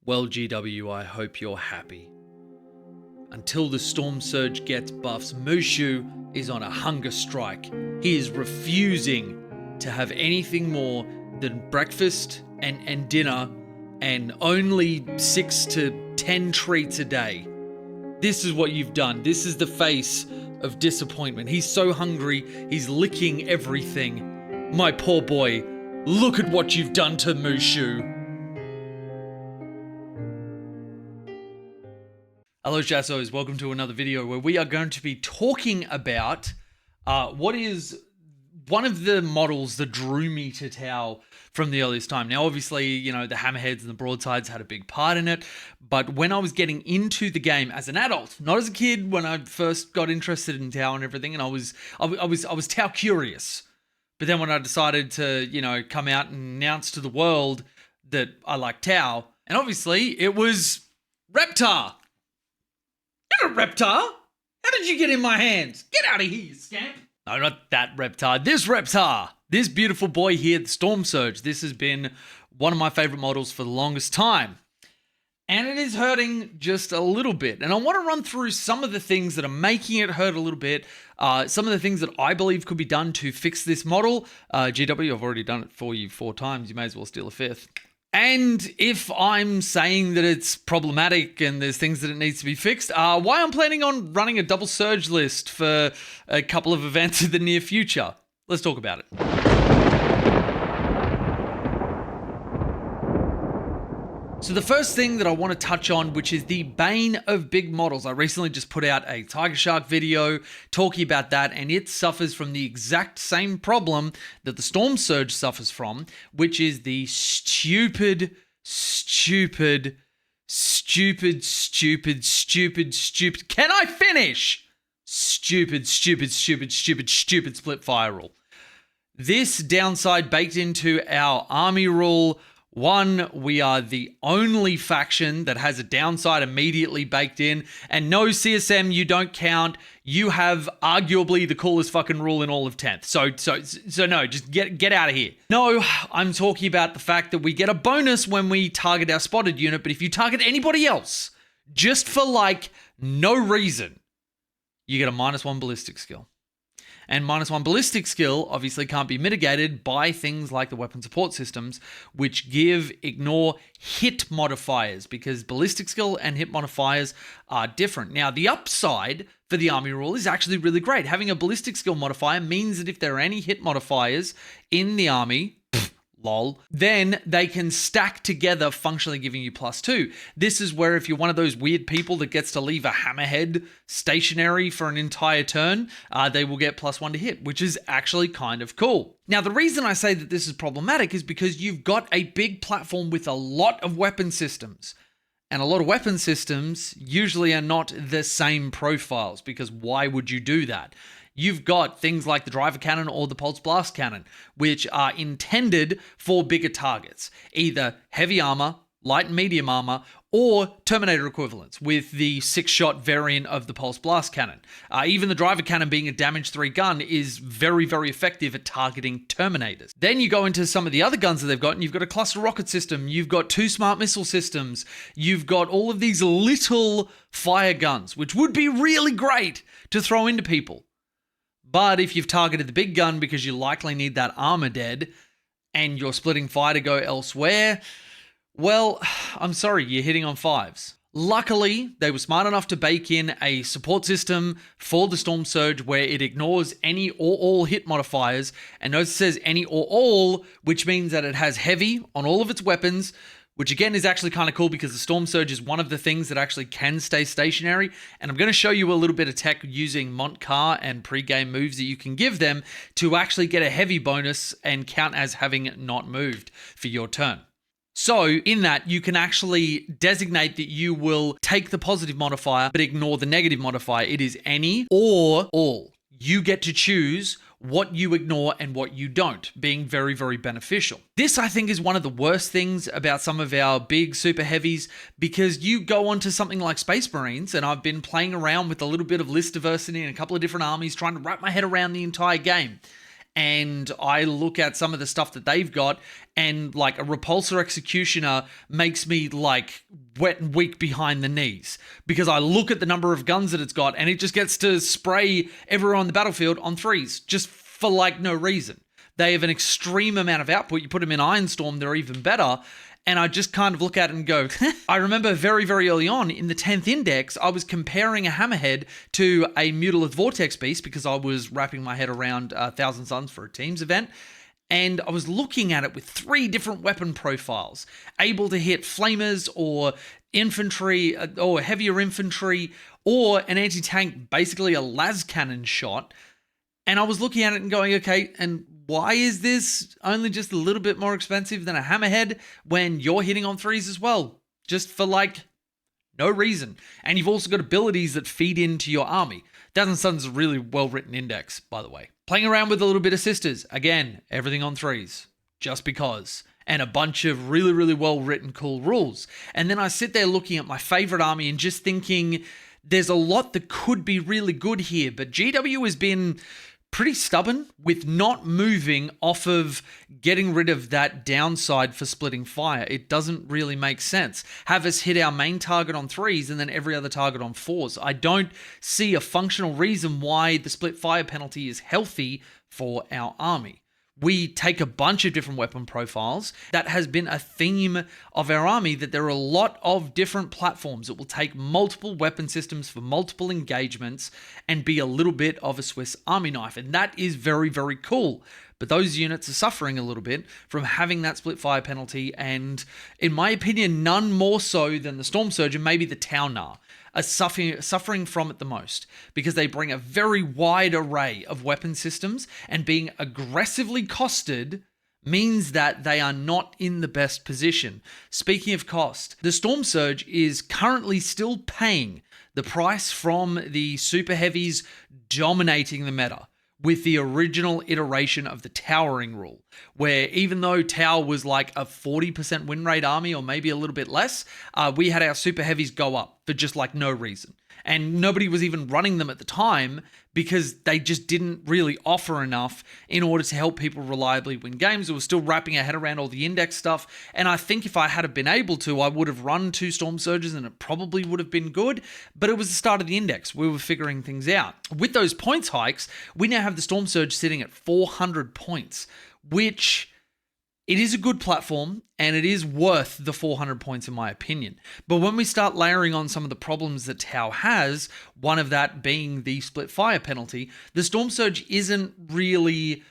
Well, GW, I hope you're happy. Until the Stormsurge gets buffs, Mushu is on a hunger strike. He is refusing to have anything more than breakfast and dinner and only 6 to 10 treats a day. This is what you've done. This is the face of disappointment. He's so hungry, he's licking everything. My poor boy, look at what you've done to Mushu. Hello Jassos, welcome to another video where we are going to be talking about what is one of the models that drew me to Tau from the earliest time. Now obviously, you know, the hammerheads and the broadsides had a big part in it, but when I was getting into the game as an adult, not as a kid when I first got interested in Tau and everything, and I was Tau curious. But then when I decided to, you know, come out and announce to the world that I like Tau, and obviously it was Reptar. You're a Reptar? How did you get in my hands? Get out of here, you scamp. No, not that Reptar. This Reptar. This beautiful boy here, the Stormsurge. This has been one of my favorite models for the longest time. And it is hurting just a little bit. And I want to run through some of the things that are making it hurt a little bit. Some of the things that I believe could be done to fix this model. GW, I've already done it for you 4 times. You may as well steal a 5th. And if I'm saying that it's problematic and there's things that it needs to be fixed, why I'm planning on running a double surge list for a couple of events in the near future. Let's talk about it. So the first thing that I want to touch on, which is the Bane of Big Models. I recently just put out a Tiger Shark video talking about that, and it suffers from the exact same problem that the Stormsurge suffers from, which is the stupid. Can I finish? Stupid split fire rule. This downside baked into our army rule. One, we are the only faction that has a downside immediately baked in, and no CSM, you don't count. You have arguably the coolest fucking rule in all of 10th. So no, just get out of here. No, I'm talking about the fact that we get a bonus when we target our spotted unit, but if you target anybody else, just for like no reason, you get a -1 ballistic skill. And -1 ballistic skill obviously can't be mitigated by things like the weapon support systems, which ignore hit modifiers, because ballistic skill and hit modifiers are different. Now, the upside for the army rule is actually really great. Having a ballistic skill modifier means that if there are any hit modifiers in the army, lol, then they can stack together, functionally giving you +2. This is where if you're one of those weird people that gets to leave a hammerhead stationary for an entire turn, they will get +1 to hit, which is actually kind of cool. Now, the reason I say that this is problematic is because you've got a big platform with a lot of weapon systems. And a lot of weapon systems usually are not the same profiles, because why would you do that? You've got things like the driver cannon or the pulse blast cannon, which are intended for bigger targets, either heavy armor, light and medium armor, or Terminator equivalents with the 6-shot variant of the pulse blast cannon. Even the driver cannon, being a damage 3 gun, is very, very effective at targeting Terminators. Then you go into some of the other guns that they've got, and you've got a cluster rocket system, you've got 2 smart missile systems, you've got all of these little fire guns, which would be really great to throw into people. But if you've targeted the big gun because you likely need that armor dead and you're splitting fire to go elsewhere, well, I'm sorry, you're hitting on 5s. Luckily, they were smart enough to bake in a support system for the Stormsurge where it ignores any or all hit modifiers, and notice it says any or all, which means that it has heavy on all of its weapons, which again is actually kind of cool because the Stormsurge is one of the things that actually can stay stationary. And I'm going to show you a little bit of tech using Montcar and pre-game moves that you can give them to actually get a heavy bonus and count as having not moved for your turn. So in that, you can actually designate that you will take the positive modifier but ignore the negative modifier. It is any or all. You get to choose what you ignore and what you don't, being very, very beneficial. This, I think, is one of the worst things about some of our big super heavies, because you go onto something like Space Marines, and I've been playing around with a little bit of list diversity in a couple of different armies, trying to wrap my head around the entire game. and I look at some of the stuff that they've got, and like a Repulsor Executioner makes me like wet and weak behind the knees because I look at the number of guns that it's got and it just gets to spray everyone on the battlefield on 3s just for like no reason. They have an extreme amount of output. You put them in Ironstorm, they're even better. And I just kind of look at it and go, I remember very, very early on in the 10th index, I was comparing a Hammerhead to a Mutilith Vortex Beast because I was wrapping my head around 1,000 Suns for a Teams event. And I was looking at it with 3 different weapon profiles, able to hit flamers or infantry or heavier infantry or an anti-tank, basically a las cannon shot. And I was looking at it and going, okay, and why is this only just a little bit more expensive than a Hammerhead when you're hitting on 3s as well? Just for like no reason. And you've also got abilities that feed into your army. 1,000 Suns is a really well-written index, by the way. Playing around with a little bit of Sisters. Again, everything on 3s. Just because. And a bunch of really, really well-written cool rules. And then I sit there looking at my favorite army and just thinking, there's a lot that could be really good here. But GW has been pretty stubborn with not moving off of getting rid of that downside for splitting fire. It doesn't really make sense. Have us hit our main target on 3s and then every other target on 4s. I don't see a functional reason why the split fire penalty is healthy for our army. We take a bunch of different weapon profiles. That has been a theme of our army, that there are a lot of different platforms. It will take multiple weapon systems for multiple engagements and be a little bit of a Swiss Army knife. And that is very, very cool. But those units are suffering a little bit from having that split fire penalty. And in my opinion, none more so than the Stormsurge and maybe the Taunar are suffering from it the most, because they bring a very wide array of weapon systems, and being aggressively costed means that they are not in the best position. Speaking of cost, the Stormsurge is currently still paying the price from the super heavies dominating the meta, with the original iteration of the towering rule, where even though Tau was like a 40% win rate army or maybe a little bit less, we had our super heavies go up for just like no reason. And nobody was even running them at the time because they just didn't really offer enough in order to help people reliably win games. It was still wrapping our head around all the index stuff. And I think if I had been able to, I would have run 2 Stormsurges and it probably would have been good. But it was the start of the index. We were figuring things out. With those points hikes, we now have the Stormsurge sitting at 400 points, which it is a good platform and it is worth the 400 points in my opinion. But when we start layering on some of the problems that Tau has, one of that being the split fire penalty, the Stormsurge isn't really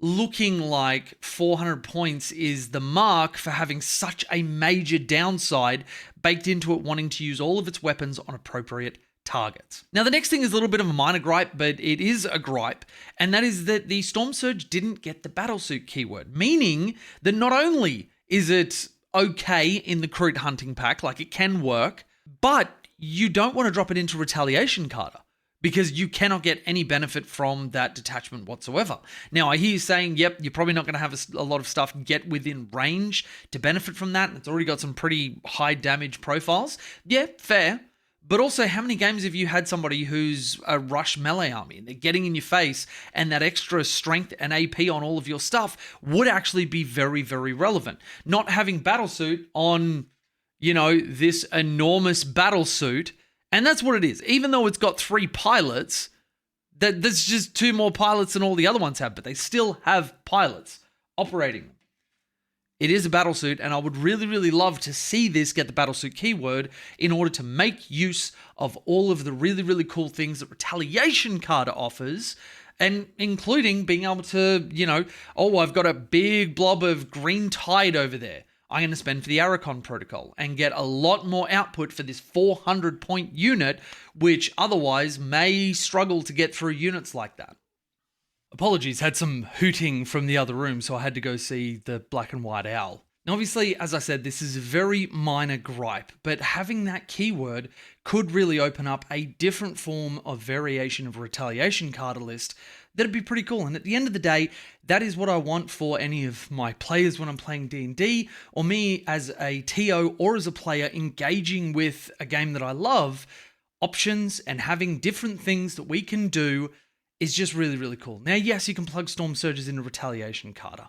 looking like 400 points is the mark for having such a major downside baked into it, wanting to use all of its weapons on appropriate targets. Now, the next thing is a little bit of a minor gripe, but it is a gripe, and that is that the Stormsurge didn't get the battlesuit keyword, meaning that not only is it okay in the Kroot hunting pack, like it can work, but you don't want to drop it into Retaliation Carter because you cannot get any benefit from that detachment whatsoever. Now, I hear you saying, yep, you're probably not going to have a lot of stuff get within range to benefit from that, and it's already got some pretty high damage profiles. Yeah, fair. But also, how many games have you had somebody who's a rush melee army and they're getting in your face, and that extra strength and AP on all of your stuff would actually be very, very relevant? Not having battlesuit on, this enormous battlesuit, and that's what it is. Even though it's got 3 pilots, there's just 2 more pilots than all the other ones have, but they still have pilots operating them. It is a battlesuit, and I would really, really love to see this get the battlesuit keyword in order to make use of all of the really, really cool things that Retaliation Carter offers, and including being able to, I've got a big blob of green tide over there. I'm going to spend for the Arachon protocol and get a lot more output for this 400-point unit, which otherwise may struggle to get through units like that. Apologies, had some hooting from the other room, so I had to go see the black and white owl. Now, obviously, as I said, this is a very minor gripe, but having that keyword could really open up a different form of variation of Retaliation Carter list that'd be pretty cool. And at the end of the day, that is what I want for any of my players when I'm playing D&D, or me as a TO or as a player engaging with a game that I love. Options and having different things that we can do is just really, really cool. Now, yes, you can plug Stormsurges into Retaliation, Carter,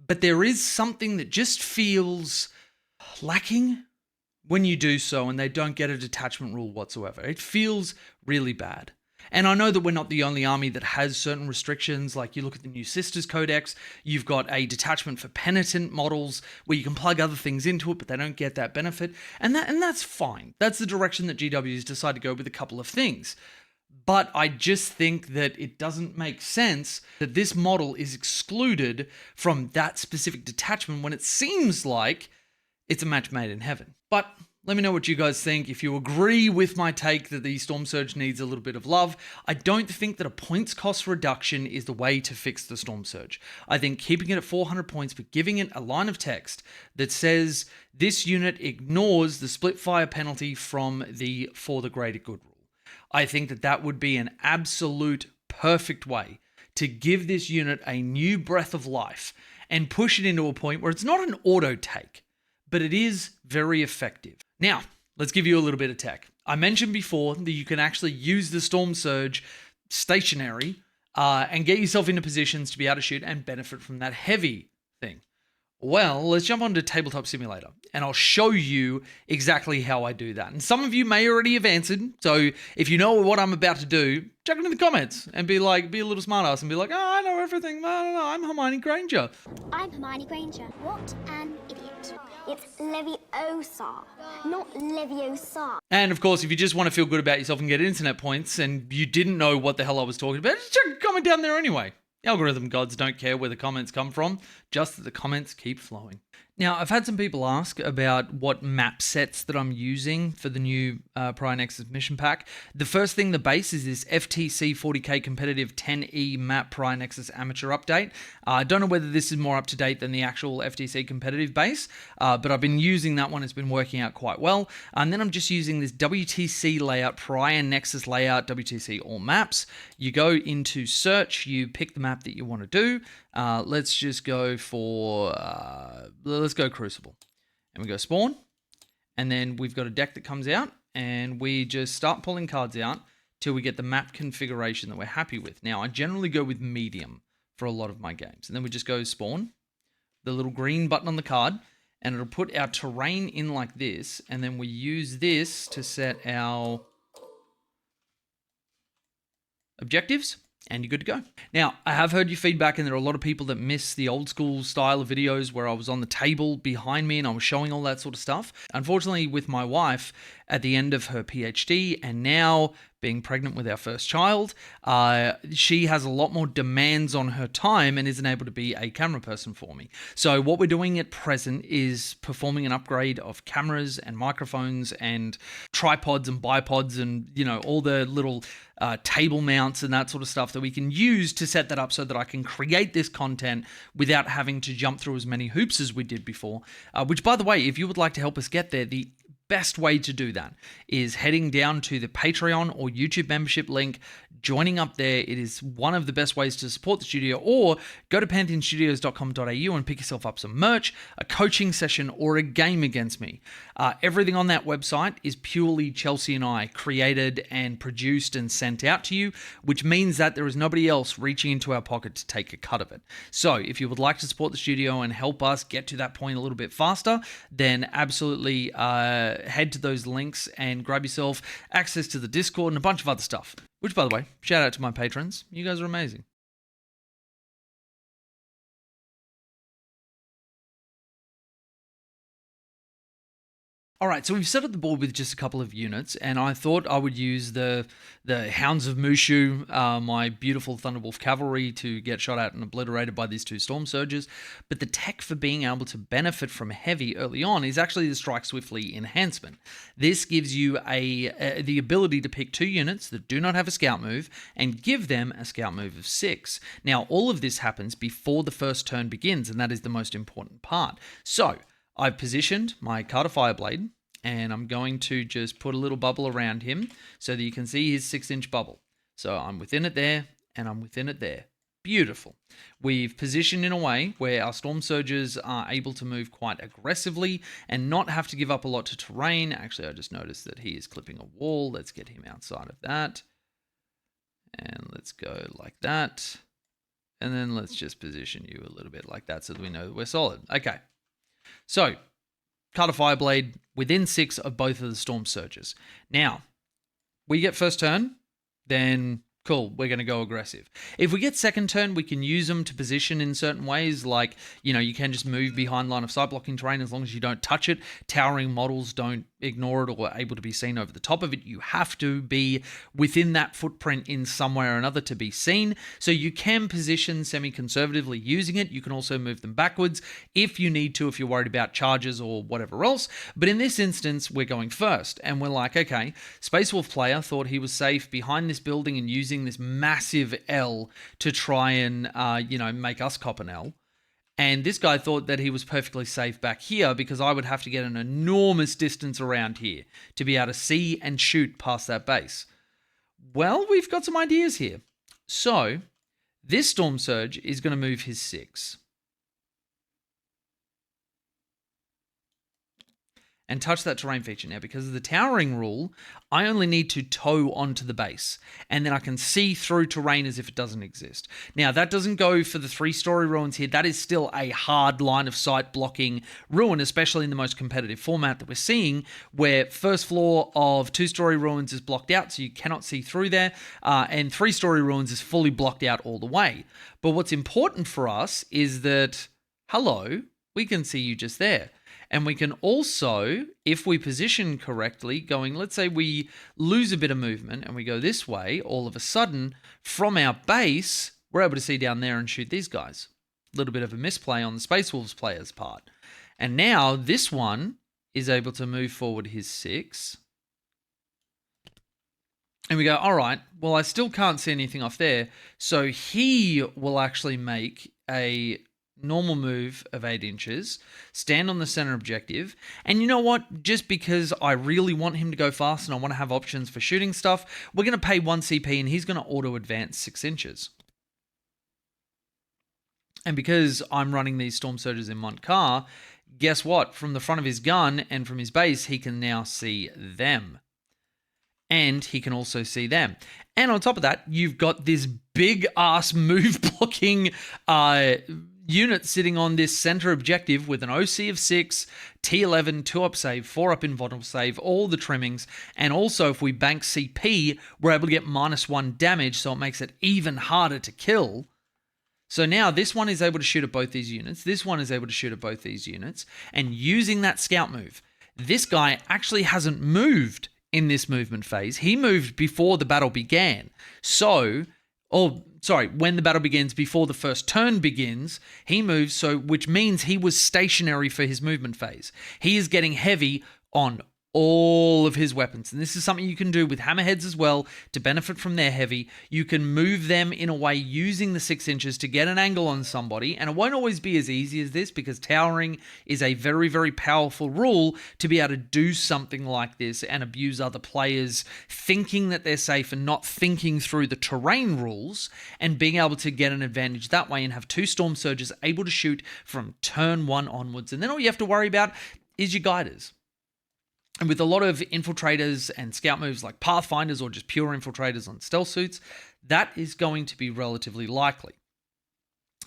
but there is something that just feels lacking when you do so and they don't get a detachment rule whatsoever. It feels really bad. And I know that we're not the only army that has certain restrictions. Like you look at the new Sisters Codex, you've got a detachment for penitent models where you can plug other things into it, but they don't get that benefit. And that's fine. That's the direction that GW's decided to go with a couple of things. But I just think that it doesn't make sense that this model is excluded from that specific detachment when it seems like it's a match made in heaven. But let me know what you guys think. If you agree with my take that the Stormsurge needs a little bit of love, I don't think that a points cost reduction is the way to fix the Stormsurge. I think keeping it at 400 points but giving it a line of text that says this unit ignores the split fire penalty from the for the greater good rule. I think that that would be an absolute perfect way to give this unit a new breath of life and push it into a point where it's not an auto take, but it is very effective. Now, let's give you a little bit of tech. I mentioned before that you can actually use the Stormsurge stationary and get yourself into positions to be able to shoot and benefit from that heavy thing. Well, let's jump onto Tabletop Simulator and I'll show you exactly how I do that. And some of you may already have answered. So if you know what I'm about to do, chuck it in the comments and be a little smartass and be like, oh, I know everything. No, I'm Hermione Granger. I'm Hermione Granger. What an idiot. It's Leviosa, not Leviosa. And of course, if you just want to feel good about yourself and get internet points and you didn't know what the hell I was talking about, just chuck a comment down there anyway. The algorithm gods don't care where the comments come from, just that the comments keep flowing. Now, I've had some people ask about what map sets that I'm using for the new Prior Nexus mission pack. The first thing, the base, is this FTC 40k competitive 10E map Prior Nexus amateur update. I don't know whether this is more up to date than the actual FTC competitive base, but I've been using that one. It's been working out quite well. And then I'm just using this WTC layout, Prior Nexus layout, WTC all maps. You go into search, you pick the map that you want to do. Let's just go for, let's go Crucible. And we go spawn. And then we've got a deck that comes out. And we just start pulling cards out till we get the map configuration that we're happy with. Now, I generally go with medium for a lot of my games. And then we just go spawn. The little green button on the card. And it'll put our terrain in like this. And then we use this to set our objectives. And you're good to go. Now, I have heard your feedback, and there are a lot of people that miss the old school style of videos where I was on the table behind me and I was showing all that sort of stuff. Unfortunately, with my wife at the end of her PhD and now being pregnant with our first child, she has a lot more demands on her time and isn't able to be a camera person for me. So what we're doing at present is performing an upgrade of cameras and microphones and tripods and bipods and, you know, all the little table mounts and that sort of stuff that we can use to set that up so that I can create this content without having to jump through as many hoops as we did before. Which, by the way, if you would like to help us get there, the best way to do that is heading down to the Patreon or YouTube membership link, joining up there. It is one of the best ways to support the studio, or go to pantheonstudios.com.au and pick yourself up some merch, a coaching session, or a game against me. Everything on that website is purely Chelsea and I created and produced and sent out to you, which means that there is nobody else reaching into our pocket to take a cut of it. So if you would like to support the studio and help us get to that point a little bit faster, then absolutely head to those links and grab yourself access to the Discord and a bunch of other stuff. Which, by the way, shout out to my patrons. You guys are amazing. All right, so we've set up the board with just a couple of units, and I thought I would use the Hounds of Mushu, my beautiful Thunderwolf cavalry, to get shot at and obliterated by these two Stormsurges. But the tech for being able to benefit from heavy early on is actually the Strike Swiftly enhancement. This gives you the ability to pick two units that do not have a scout move and give them a scout move of 6. Now, all of this happens before the first turn begins, and that is the most important part. So I've positioned my Carter Fireblade, and I'm going to just put a little bubble around him so that you can see his 6-inch bubble. So I'm within it there, and I'm within it there. Beautiful. We've positioned in a way where our Stormsurges are able to move quite aggressively and not have to give up a lot to terrain. Actually, I just noticed that he is clipping a wall. Let's get him outside of that. And let's go like that. And then let's just position you a little bit like that so that we know that we're solid. Okay. So, cut a Fireblade within 6 of both of the Stormsurges. Now, we get first turn, then cool, we're going to go aggressive. If we get second turn, we can use them to position in certain ways, like, you know, you can just move behind line of sight blocking terrain as long as you don't touch it. Towering models don't ignore it or are able to be seen over the top of it. You have to be within that footprint in some way or another to be seen. So you can position semi-conservatively using it. You can also move them backwards if you need to, if you're worried about charges or whatever else. But in this instance, we're going first. And we're like, okay, Space Wolf player thought he was safe behind this building and using this massive L to try and, make us cop an L. And this guy thought that he was perfectly safe back here because I would have to get an enormous distance around here to be able to see and shoot past that base. Well, we've got some ideas here. So, this Stormsurge is going to move his 6. And touch that terrain feature. Now, because of the towering rule, I only need to tow onto the base, and then I can see through terrain as if it doesn't exist. Now, that doesn't go for the 3-story ruins here. That is still a hard line of sight blocking ruin, especially in the most competitive format that we're seeing, where first floor of 2-story ruins is blocked out, so you cannot see through there, and 3-story ruins is fully blocked out all the way. But what's important for us is that, hello, we can see you just there. And we can also, if we position correctly, let's say we lose a bit of movement and we go this way, all of a sudden, from our base, we're able to see down there and shoot these guys. A little bit of a misplay on the Space Wolves player's part. And now this one is able to move forward his 6. And we go, all right, well, I still can't see anything off there. So he will actually make a normal move of 8 inches, stand on the center objective, and you know what? Just because I really want him to go fast and I want to have options for shooting stuff, we're going to pay 1 CP and he's going to auto-advance 6 inches. And because I'm running these Stormsurges in one car, guess what? From the front of his gun and from his base, he can now see them. And he can also see them. And on top of that, you've got this big-ass move-blocking unit sitting on this center objective with an OC of 6, T11, 2-up save, 4-up invulnerable save, all the trimmings, and also if we bank CP, we're able to get -1 damage, so it makes it even harder to kill. So now this one is able to shoot at both these units, this one is able to shoot at both these units, and using that scout move, this guy actually hasn't moved in this movement phase. He moved before the battle began. When the battle begins, before the first turn begins, he moves, which means he was stationary for his movement phase. He is getting heavy on all of his weapons. And this is something you can do with hammerheads as well to benefit from their heavy. You can move them in a way using the 6 inches to get an angle on somebody. And it won't always be as easy as this because towering is a very, very powerful rule to be able to do something like this and abuse other players thinking that they're safe and not thinking through the terrain rules and being able to get an advantage that way and have 2 Stormsurges able to shoot from turn 1 onwards. And then all you have to worry about is your guiders. And with a lot of infiltrators and scout moves like Pathfinders or just pure infiltrators on stealth suits, that is going to be relatively likely.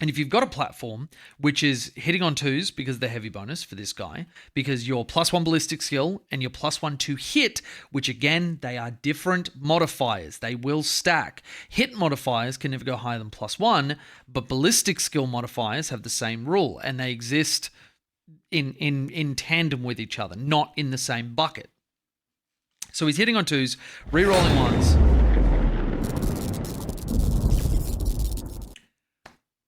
And if you've got a platform which is hitting on 2s because of the heavy bonus for this guy, because your +1 ballistic skill and your +1 to hit, which again, they are different modifiers. They will stack. Hit modifiers can never go higher than +1, but ballistic skill modifiers have the same rule and they exist in tandem with each other, not in the same bucket. So he's hitting on 2s, re-rolling 1s.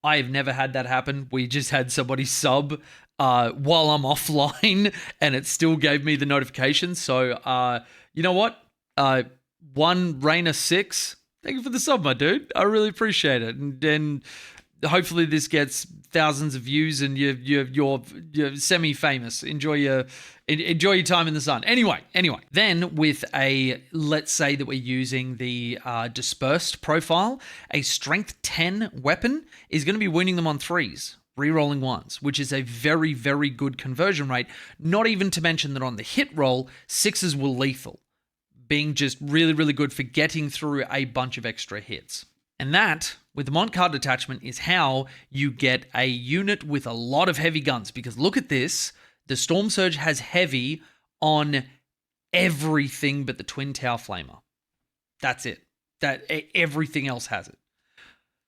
I have never had that happen. We just had somebody sub while I'm offline and it still gave me the notification. So, you know what? 1 Rainer 6. Thank you for the sub, my dude. I really appreciate it. And hopefully this gets thousands of views and you're semi-famous. Enjoy your time in the sun. Anyway. Then with let's say that we're using the dispersed profile, a strength 10 weapon is going to be wounding them on 3s, re-rolling 1s, which is a very, very good conversion rate. Not even to mention that on the hit roll, 6s will lethal. being just really, really good for getting through a bunch of extra hits. And that, with the Mont card detachment, is how you get a unit with a lot of heavy guns. Because look at this, the Stormsurge has heavy on everything but the Twin Tower Flamer. That's it. Everything else has it.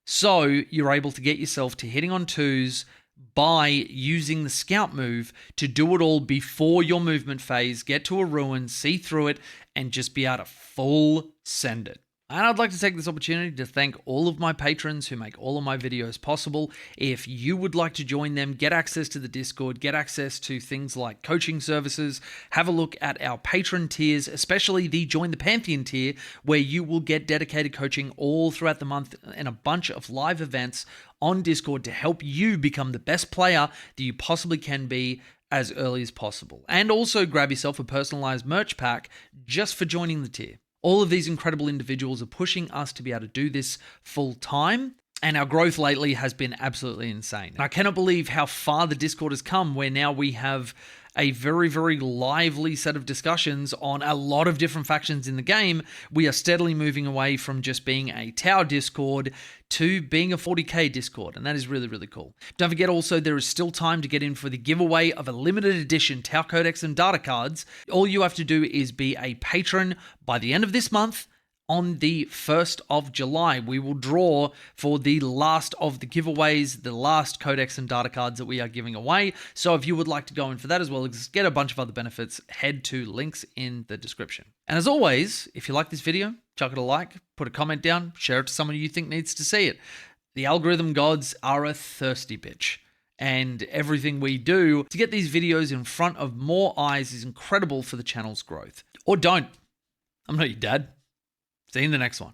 So you're able to get yourself to hitting on 2s by using the scout move to do it all before your movement phase, get to a ruin, see through it, and just be able to full send it. And I'd like to take this opportunity to thank all of my patrons who make all of my videos possible. If you would like to join them, get access to the Discord, get access to things like coaching services, have a look at our patron tiers, especially the Join the Pantheon tier, where you will get dedicated coaching all throughout the month and a bunch of live events on Discord to help you become the best player that you possibly can be as early as possible. And also grab yourself a personalized merch pack just for joining the tier. All of these incredible individuals are pushing us to be able to do this full time, and our growth lately has been absolutely insane. I cannot believe how far the Discord has come, where now we have a very, very lively set of discussions on a lot of different factions in the game. We are steadily moving away from just being a Tower Discord to being a 40k Discord, and that is really, really cool. Don't forget also, there is still time to get in for the giveaway of a limited edition Tower Codex and data cards. All you have to do is be a patron by the end of this month. On the 1st of July, we will draw for the last of the giveaways, the last Codex and data cards that we are giving away. So if you would like to go in for that as well as get a bunch of other benefits, head to links in the description. And as always, if you like this video, chuck it a like, put a comment down, share it to someone you think needs to see it. The algorithm gods are a thirsty bitch. And everything we do to get these videos in front of more eyes is incredible for the channel's growth. Or don't. I'm not your dad. See you in the next one.